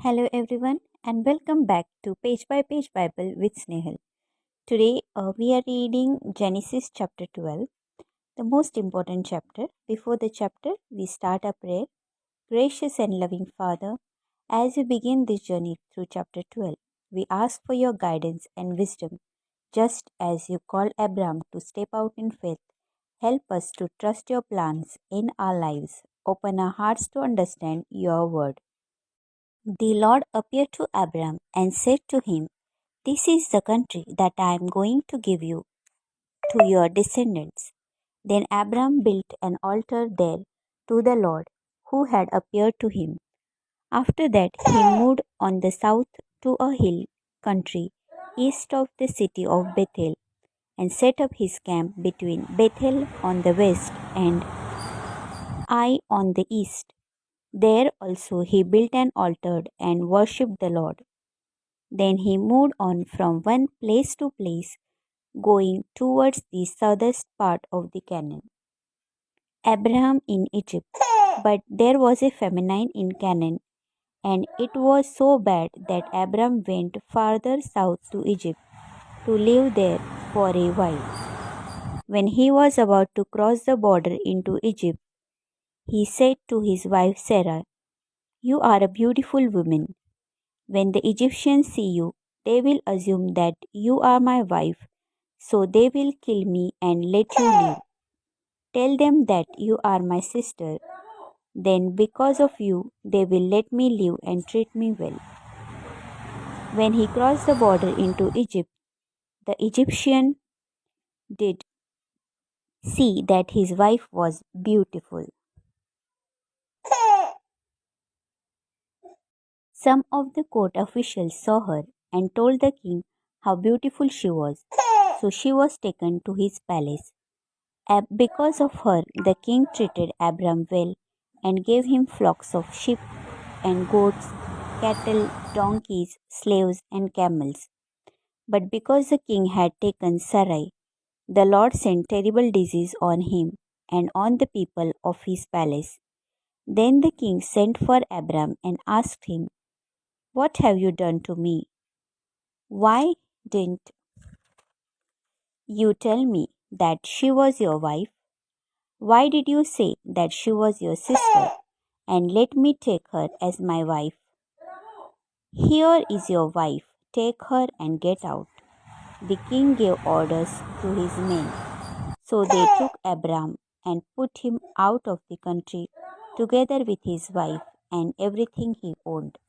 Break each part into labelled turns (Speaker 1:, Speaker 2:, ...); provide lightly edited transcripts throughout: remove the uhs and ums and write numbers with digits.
Speaker 1: Hello everyone and welcome back to Page by Page Bible with Snehal. Today we are reading Genesis chapter 12, the most important chapter. Before the chapter, we start a prayer. Gracious and loving Father, as we begin this journey through chapter 12, we ask for your guidance and wisdom. Just as you called Abram to step out in faith, help us to trust your plans in our lives. Open our hearts to understand your word. The Lord appeared to Abram and said to him, "This is the country that I am going to give you to your descendants." Then Abram built an altar there to the Lord who had appeared to him. After that, he moved on the south to a hill country east of the city of Bethel and set up his camp between Bethel on the west and Ai on the east. There also he built an altar and worshipped the Lord. Then he moved on from one place to place, going towards the southern part of the Canaan. Abraham in Egypt. But there was a famine in Canaan, and it was so bad that Abram went farther south to Egypt to live there for a while. When he was about to cross the border into Egypt, he said to his wife Sarah, "You are a beautiful woman. When the Egyptians see you, they will assume that you are my wife, so they will kill me and let you live. Tell them that you are my sister. Then, because of you, they will let me live and treat me well." When he crossed the border into Egypt, the Egyptian did see that his wife was beautiful. Some of the court officials saw her and told the king how beautiful she was, so she was taken to his palace. Because of her, the king treated Abram well and gave him flocks of sheep and goats, cattle, donkeys, slaves, and camels. But because the king had taken Sarai, the Lord sent terrible disease on him and on the people of his palace. Then the king sent for Abram and asked him, "What have you done to me? Why didn't you tell me that she was your wife? Why did you say that she was your sister and let me take her as my wife? Here is your wife. Take her and get out." The king gave orders to his men. So they took Abram and put him out of the country together with his wife and everything he owned.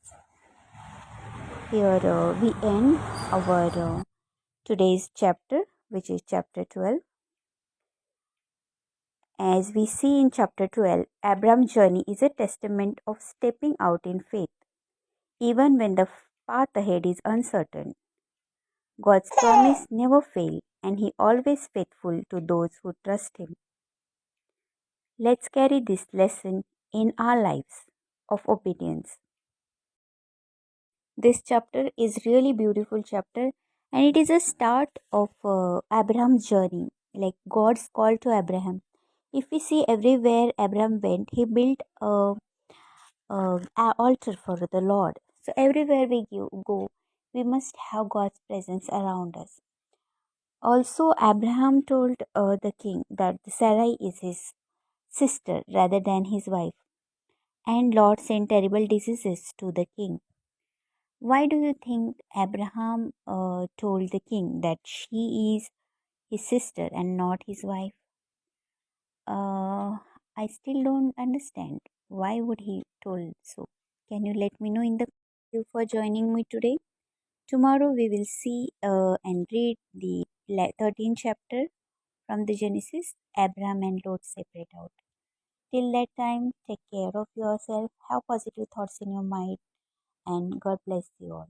Speaker 1: Here we end our today's chapter, which is chapter 12. As we see in chapter 12, Abram's journey is a testament of stepping out in faith, even when the path ahead is uncertain. God's promise never fails, and He always faithful to those who trust Him. Let's carry this lesson in our lives of obedience. This chapter is really beautiful chapter, and it is a start of Abraham's journey, like God's call to Abraham. If we see everywhere Abraham went, he built a altar for the Lord. So everywhere we go, we must have God's presence around us. Also, Abraham told the king that Sarai is his sister rather than his wife, and Lord sent terrible diseases to the king. Why do you think Abraham told the king that she is his sister and not his wife? Uh, I still don't understand. Why would he told so? Can you let me know in the Thank you for joining me today. Tomorrow we will see and read the 13th chapter from the Genesis. Abraham and Lot separate out. Till that time, take care of yourself, have positive thoughts in your mind, and God bless you all.